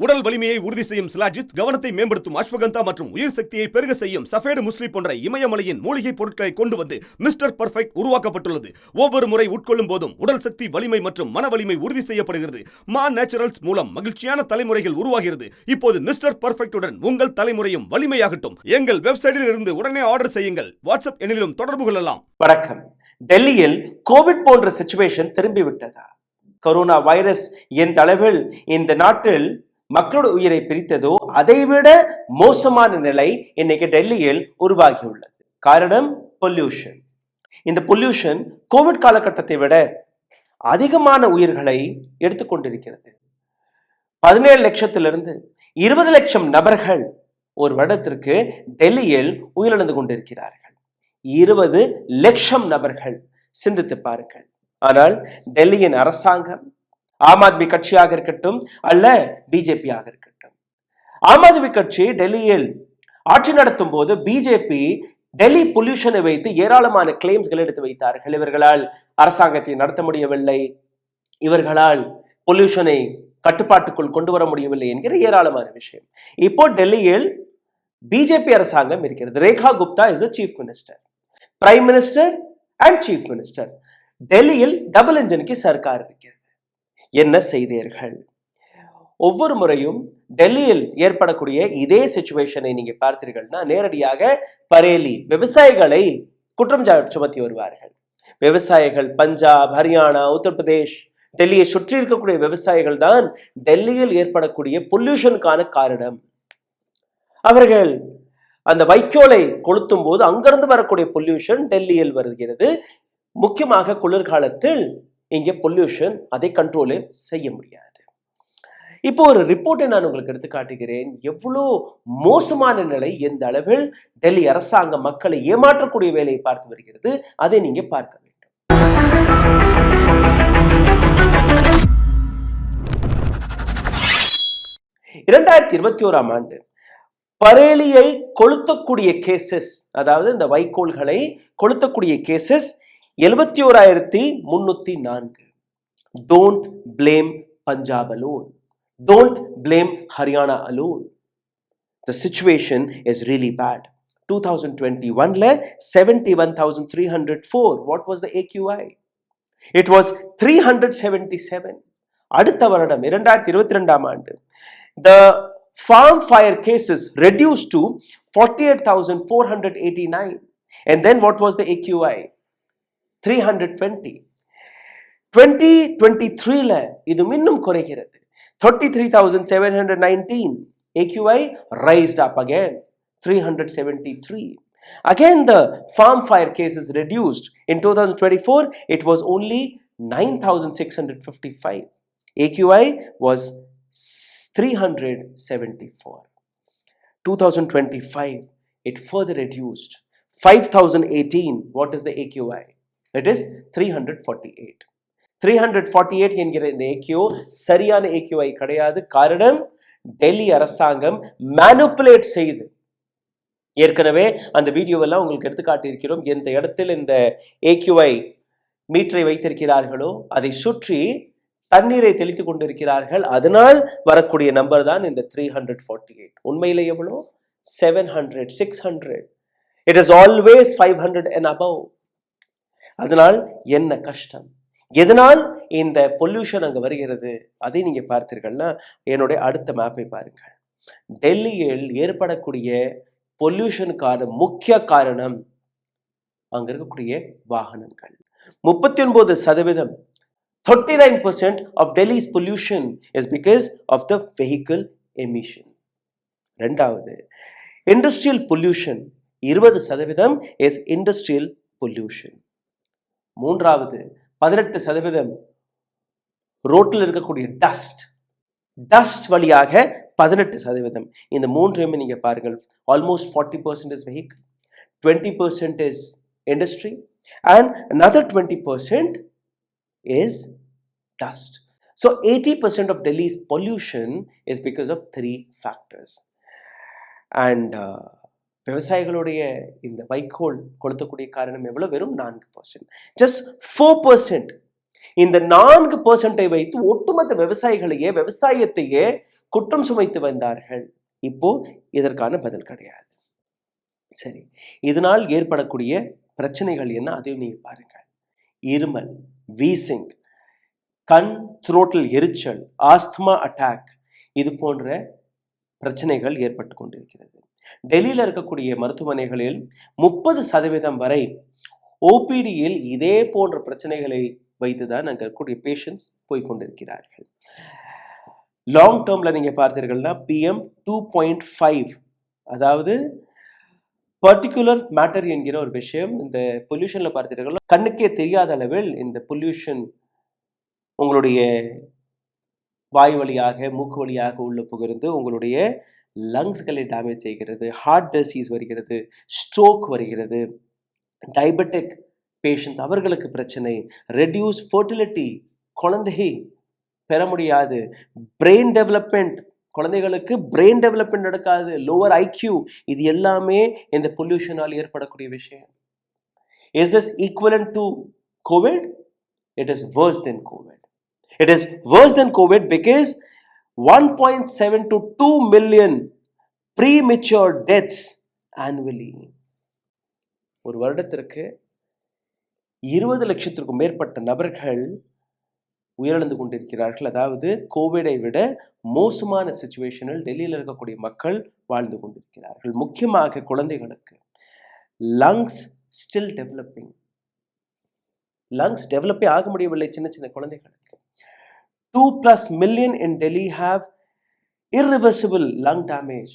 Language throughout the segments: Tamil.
உடல் வலிமையை உறுதி செய்யும் சிலாஜித், கவனத்தை மேம்படுத்தும் அஸ்வகந்தா மற்றும் உயிர் சக்தியை பெருக செய்யும் சஃபேடு முஸ்லி போன்ற இமயமலையின் மூலிகை பொருட்களை கொண்டு வந்து மிஸ்டர் பர்ஃபெக்ட் உருவாக்கப்பட்டுள்ளது. ஒவ்வொரு முறை உட்கொள்ளும் போதும் உடல் சக்தி, வலிமை மற்றும் மன வலிமை உறுதி செய்யப்படுகிறது. மா நேச்சுரல்ஸ் மூலம் மகிழ்ச்சியான தலைமுறைகள் உருவாகிறது. இப்போது மிஸ்டர் பர்ஃபெக்ட்டுடன் உங்கள் தலைமுறையும் வலிமையாகட்டும். எங்கள் வெப்சைட்டில் இருந்து உடனே ஆர்டர் செய்யுங்கள். வாட்ஸ்அப் எண்ணிலும் தொடர்பு கொள்ளலாம். வணக்கம். டெல்லியில் கோவிட் போன்ற சிச்சுவேஷன் திரும்பிவிட்டதா? கொரோனா வைரஸ் எந்த அளவில் இந்த நாட்டில் மக்களோட உயிரை பிரித்ததோ அதைவிட மோசமான நிலை இன்னைக்கு டெல்லியில் உருவாகியுள்ளது. காரணம் பொல்யூஷன். இந்த பொல்யூஷன் கோவிட் காலகட்டத்தை விட அதிகமான உயிர்களை எடுத்துக்கொண்டிருக்கிறது. 17 லட்சத்திலிருந்து 20 லட்சம் நபர்கள் ஒரு வருடத்திற்கு டெல்லியில் உயிரிழந்து கொண்டிருக்கிறார்கள். 20 லட்சம் நபர்கள், சிந்தித்து பாருங்கள். ஆனால் டெல்லியின் அரசாங்கம், ஆம் ஆத்மி கட்சியாக இருக்கட்டும் அல்ல பிஜேபியாக இருக்கட்டும், ஆம் ஆத்மி கட்சி டெல்லியில் ஆட்சி நடத்தும் போது பிஜேபி டெல்லி பொல்யூஷனை வைத்து ஏராளமான கிளைம்ஸ்கள் எடுத்து வைத்தார்கள். இவர்களால் அரசாங்கத்தை நடத்த முடியவில்லை, இவர்களால் பொல்யூஷனை கட்டுப்பாட்டுக்குள் கொண்டு வர முடியவில்லை என்கிற ஏராளமான விஷயம். இப்போ டெல்லியில் பிஜேபி அரசாங்கம் இருக்கிறது. Rekha Gupta is the chief minister, prime minister and chief minister. டெல்லியில் டபுள் இன்ஜினுக்கு சர்க்கார் இருக்கிறது. என்ன செய்தீர்கள்? ஒவ்வொரு முறையும் டெல்லியில் ஏற்படக்கூடிய இதே சிச்சுவேஷனை நீங்க பார்த்தீர்கள்னா நேரடியாக பரேலி விவசாயிகளை குற்றம் சுமத்தி வருவார்கள். விவசாயிகள் பஞ்சாப், ஹரியானா, உத்தரப்பிரதேஷ், டெல்லியை சுற்றி இருக்கக்கூடிய விவசாயிகள் தான் டெல்லியில் ஏற்படக்கூடிய பொல்யூஷனுக்கான காரணம். அவர்கள் அந்த வைக்கோலை கொளுத்தும் போது அங்கிருந்து வரக்கூடிய பொல்யூஷன் டெல்லியில் வருகிறது. முக்கியமாக குளிர்காலத்தில் இங்கே பொல்யூஷன் அதை கண்ட்ரோலே செய்ய முடியாது. இப்போ ஒரு ரிப்போர்ட்டை நான் உங்களுக்கு எடுத்து காட்டுகிறேன். எவ்வளோ மோசமான நிலை, எந்த அளவில் டெல்லி அரசாங்கம் மக்களை ஏமாற்றக்கூடிய வேலையை பார்த்து வருகிறது, அதை நீங்க பார்க்க வேண்டும். 2021ஆம் ஆண்டு பரேலியை கொளுத்தக்கூடிய கேசஸ், அதாவது இந்த வைக்கோல்களை கொளுத்தக்கூடிய cases 71,304. Don't blame Punjab alone. Don't blame Haryana alone. The situation is really bad. 2021 71,304. What was the AQI? It was 377. அடுத்த வருடம் 2022ஆம் ஆண்டு the farm fire cases reduced to 48,489. And then what was the AQI? 320. 2023ல இது இன்னும் குறைகிறது. 33,719. AQI raised up again, 373. Again the farm fire cases reduced. In 2024 it was only 9,655. AQI was 374. 2025 it further reduced. 5,018. What is the AQI? It is 348. 348 என்கிற இந்த AQI சரியான AQI கிடையாது. காரணம் டெல்லி அரசாங்கம் மேனிபுலேட் செய்து, ஏற்கனவே அந்த வீடியோவெல்லாம் உங்களுக்கு எடுத்து காட்டியிருக்கிறோம். எந்த இடத்தில் இந்த AQI மீட்டரை வைத்திருக்கிறார்களோ அதை சுற்றி தண்ணீரை தெளித்து கொண்டிருக்கிறார்கள். அதனால் வரக்கூடிய நம்பர் தான் இந்த 348. உண்மையில எவ்வளோ? 700, 600. It is always 500 and above. அதனால் என்ன கஷ்டம், எதனால் இந்த பொல்யூஷன் அங்க வருகிறது, அதை நீங்க பார்த்தீர்கள்னா என்னுடைய அடுத்த மேப்பை பாருங்கள். டெல்லியில் ஏற்படக்கூடிய பொல்யூஷனுக்கான முக்கிய காரணம் அங்க இருக்கக்கூடிய வாகனங்கள். 39%, 39% of Delhi's pollution is because of the vehicle emission. ரெண்டாவது, industrial pollution 20% is industrial pollution. மூன்றாவது 18% ரோட்டில் இருக்கக்கூடிய டஸ்ட் வழியாக 18%. இந்த மூன்றையுமே நீங்க பாருங்கள். Almost 40% is vehicle, 20% is industry and another 20% is dust. So 80% of Delhi's pollution is because of 3 factors. And விவசாயிகளுடைய இந்த வைக்கோல் கொளுத்தக்கூடிய காரணம் எவ்வளவு? வெறும் 4%. Just 4%. இந்த 4% வைத்து ஒட்டுமொத்த விவசாயத்தையே குற்றம் சுமைத்து வந்தார்கள். இப்போ இதற்கான பதில் கிடையாது. சரி, இதனால் ஏற்படக்கூடிய பிரச்சனைகள் என்ன, அதையும் நீங்க பாருங்க. இருமல், வீசிங், கண் த்ரோட்டில் எரிச்சல், ஆஸ்துமா அட்டாக், இது போன்ற பிரச்சனைகள் ஏற்பட்டு கொண்டிருக்கிறது. டெல்லியில் இருக்கக்கூடிய மருத்துவமனைகளில் 30% வரை ஓபிடியில் இதே போன்ற பிரச்சனைகளை வைத்துதான் அங்க இருக்கக்கூடிய பேஷண்ட்ஸ் போய்கொண்டிருக்கிறார்கள். லாங் டேர்ம்ல நீங்க பார்த்தீர்கள்னா PM 2.5, அதாவது பர்டிகுலர் மேட்டர் என்கிற ஒரு விஷயம் இந்த பொல்யூஷன்ல பார்த்தீர்கள். கண்ணுக்கே தெரியாத அளவில் இந்த பொல்யூஷன் உங்களுடைய வாய் வழியாக, மூக்கு வழியாக உள்ள புகிறது, உங்களுடைய லங்ஸ்களை டேமேஜ் செய்கிறது, ஹார்ட் டிசீஸ் வருகிறது, ஸ்ட்ரோக் வருகிறது, டயபெட்டிக் பேஷண்ட்ஸ் அவர்களுக்கு பிரச்சனை, ரெடியூஸ் ஃபர்டிலிட்டி, குழந்தை பெற முடியாது, பிரெயின் டெவலப்மெண்ட், குழந்தைகளுக்கு பிரெயின் டெவலப்மெண்ட் நடக்காது, லோவர் ஐக்யூ, இது எல்லாமே இந்த பொல்யூஷனால் ஏற்படக்கூடிய விஷயம். Is this equivalent to COVID? It is worse than COVID. It is worse than COVID because 1.7 to 2 million premature deaths annually. ஒரு வருடத்திற்கு 20 லட்சத்திற்கும் மேற்பட்ட நபர்கள் உயிரிழந்து கொண்டிருக்கிறார்கள். அதாவது கோவிடை விட மோசமான சிச்சுவேஷனில் டெல்லியில் இருக்கக்கூடிய மக்கள் வாழ்ந்து கொண்டிருக்கிறார்கள். முக்கியமாக குழந்தைகளுக்கு லங்ஸ் ஸ்டில் டெவலப்பிங், லங்ஸ் டெவலப்பே ஆக முடியவில்லை சின்ன சின்ன குழந்தைகளுக்கு. 2+ million in Delhi have irreversible lung damage.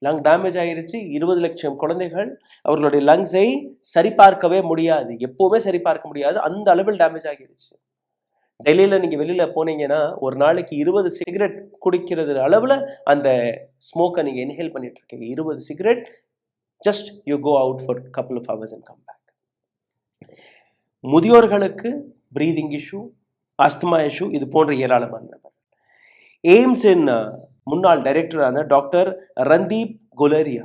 Lung damage ஆகிருச்சு. 20 லட்சம் குழந்தைகள் அவர்களுடைய லங்ஸை சரிபார்க்கவே முடியாது, எப்பவுமே சரிபார்க்க முடியாது, அந்த அளவில் டேமேஜ் ஆகிருச்சு. டெல்லியில நீங்க வெளியில போனீங்கன்னா ஒரு நாளைக்கு 20 சிகரெட் குடிக்கிறது அளவுல அந்த ஸ்மோக்கை நீங்க இன்ஹேல் பண்ணிட்டு இருக்கீங்க. 20 cigarette, just you go out for couple of hours and come back. முதியோர்களுக்கு பிரீதிங் இஷ்யூ, ஆஸ்துமா இஷ்யூ, இது போன்ற ஏராளமான நபர். எய்ம்ஸின் முன்னாள் டைரக்டரான டாக்டர் ரந்தீப் குலேரியா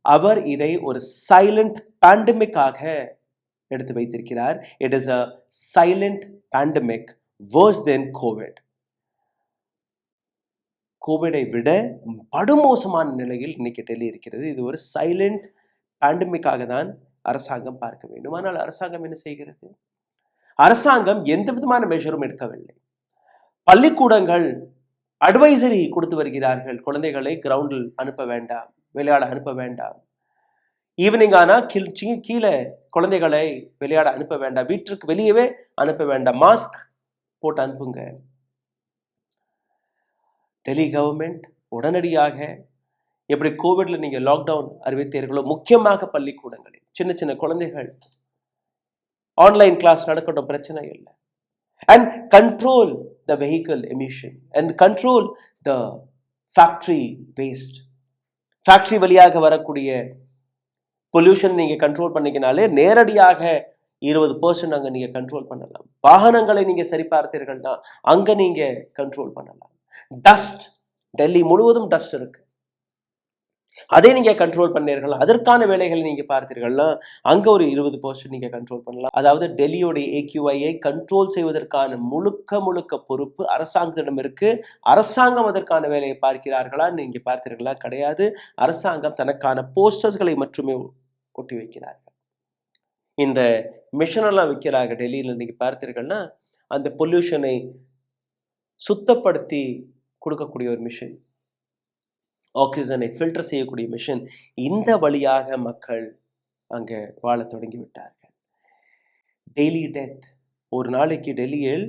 அவர் இதை ஒரு சைலண்ட் பேண்டமிக்காக எடுத்து வைத்திருக்கிறார். It is a silent pandemic, worse than Covid. கோவிடை விட படுமோசமான நிலையில் இன்னைக்கு டெல்லி இருக்கிறது. இது ஒரு சைலண்ட் பேண்டமிக்காக தான் அரசாங்கம் பார்க்க வேண்டும். ஆனால் அரசாங்கம் என்ன செய்கிறது? அரசாங்கம் எந்த விதமான மெஷரும் எடுக்கவில்லை. பள்ளிக்கூடங்கள் அட்வைசரி கொடுத்து வருகிறார்கள், குழந்தைகளை கிரவுண்டில் அனுப்ப வேண்டாம், விளையாட அனுப்ப வேண்டாம், ஈவினிங் ஆனா கீழே குழந்தைகளை விளையாட அனுப்ப வேண்டாம், வீட்டிற்கு வெளியவே அனுப்ப வேண்டாம், மாஸ்க் போட்டு அனுப்புங்க. டெல்லி கவர்மெண்ட் உடனடியாக எப்படி கோவிட்ல நீங்க லாக்டவுன் அறிவித்தீர்களோ, முக்கியமாக பள்ளிக்கூடங்களில் சின்ன சின்ன குழந்தைகள் ஆன்லைன் கிளாஸ் நடக்கட்டும், பிரச்சனை இல்லை. And control the vehicle emission and control the factory waste. Factory வழியாக வரக்கூடிய பொல்யூஷன் நீங்க கண்ட்ரோல் பண்ணிக்கினாலே நேரடியாக 20% அங்க நீங்க கண்ட்ரோல் பண்ணலாம். வாகனங்களை நீங்க சரி பார்த்தீர்கள்னா அங்க நீங்க கண்ட்ரோல் பண்ணலாம். டஸ்ட், டெல்லி முழுவதும் டஸ்ட் இருக்கு, அதை நீங்க கண்ட்ரோல் பண்ணீர்கள், அதற்கான வேலைகளை நீங்க பார்த்தீர்கள்னா அங்க ஒரு 20% நீங்க கண்ட்ரோல் பண்ணலாம். அதாவது டெல்லியோடைய AQI கண்ட்ரோல் செய்வதற்கான முழுக்க பொறுப்பு அரசாங்கத்திடம் இருக்கு. அரசாங்கம் அதற்கான வேலையை பார்க்கிறார்களா நீங்க பார்த்தீர்களா? கிடையாது. அரசாங்கம் தனக்கான போஸ்டர்ஸ்களை மட்டுமே ஒட்டி வைக்கிறார்கள். இந்த மிஷன் எல்லாம் வைக்கிறாங்க டெல்லியில. நீங்க பார்த்தீர்கள்னா அந்த பொல்யூஷனை சுத்தப்படுத்தி கொடுக்கக்கூடிய ஒரு மிஷன், ஆக்சிஜனை ஃபில்டர் செய்யக்கூடிய மிஷன், இந்த வழியாக மக்கள் அங்க வாழ தொடங்கி விட்டார்கள். டெய்லி டெத், ஒரு நாளைக்கு டெல்லியில்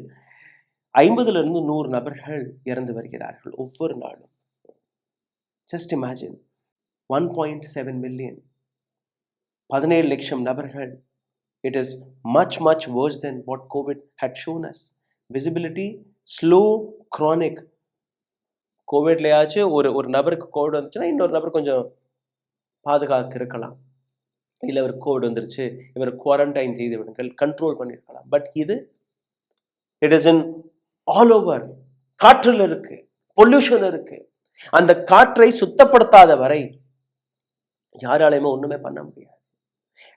50 to 100 நபர்கள் இறந்து வருகிறார்கள் ஒவ்வொரு நாளும். ஜஸ்ட் இமேஜின், 1.7 மில்லியன், 17 லட்சம் நபர்கள். It is much worse than what COVID had shown us. Visibility, slow, chronic. கோவிட்லையாச்சும் ஒரு நபருக்கு கோவிட் வந்துச்சுன்னா இன்னொரு நபர் கொஞ்சம் பாதுகாக்க இருக்கலாம், இல்லை இவர் கோவிட் வந்துருச்சு இவர் குவாரண்டைன் செய்து விடுங்கள், கண்ட்ரோல் பண்ணியிருக்கலாம். பட் இது it is in all over. காற்றில் இருக்கு, பொல்யூஷன் இருக்கு. அந்த காற்றை சுத்தப்படுத்தாத வரை யாராலையுமே ஒண்ணுமே பண்ண முடியாது.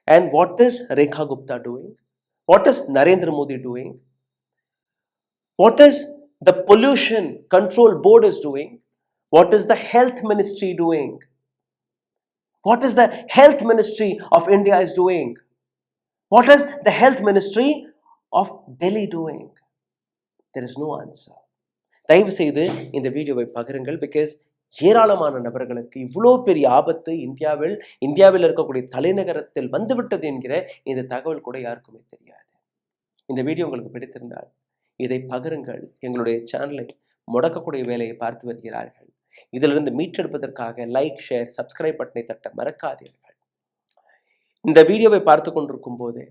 And what is Rekha Gupta doing? What is Narendra Modi doing? What is the Pollution Control Board is doing? What is the Health Ministry doing? What is the Health Ministry of India is doing? What is the Health Ministry of Delhi doing? There is no answer. தயவு செய்து இந்த வீடியோவை பகிருங்கள். பிகாஸ் ஏராளமான நபர்களுக்கு இவ்வளோ பெரிய ஆபத்து இந்தியாவில் இருக்கக்கூடிய தலைநகரத்தில் வந்துவிட்டது என்கிற இந்த தகவல் கூட யாருக்குமே தெரியாது. இந்த வீடியோ உங்களுக்கு பிடித்திருந்தால் இதை பகிருங்கள். எங்களுடைய சேனலை முடக்கக்கூடிய வேலையை பார்த்து வருகிறார்கள். இதிலிருந்து மீட்டெடுப்பதற்காக லைக், ஷேர், சப்ஸ்கிரைப் பட்டனை தட்ட மறக்காதீர்கள். இந்த வீடியோவை பார்த்து கொண்டிருக்கும் போது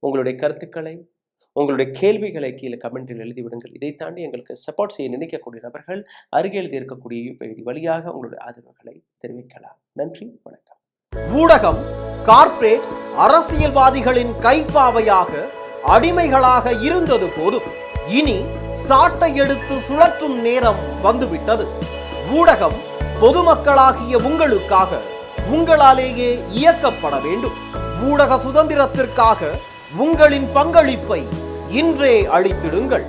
உங்களுடைய கருத்துக்களை, உங்களுடைய கேள்விகளை கீழே கமெண்டில் எழுதிவிடுங்கள். இதை தாண்டி எங்களுக்கு சப்போர்ட் செய்ய நினைக்கக்கூடிய நபர்கள் அருகில் இருக்கக்கூடிய UPID வழியாக உங்களுடைய ஆதரவுகளை தெரிவிக்கலாம். நன்றி, வணக்கம். ஊடகம் கார்ப்பரேட் அரசியல்வாதிகளின் கைப்பாவையாக அடிமைகளாக இருந்தது போதும். இனி சாட்டை எடுத்து சுழற்றும் நேரம் வந்துவிட்டது. ஊடகம் பொதுமக்களாகிய உங்களுக்காக உங்களாலேயே இயக்கப்பட வேண்டும். ஊடக சுதந்திரத்திற்காக உங்களின் பங்களிப்பை இன்றே அளித்திடுங்கள்.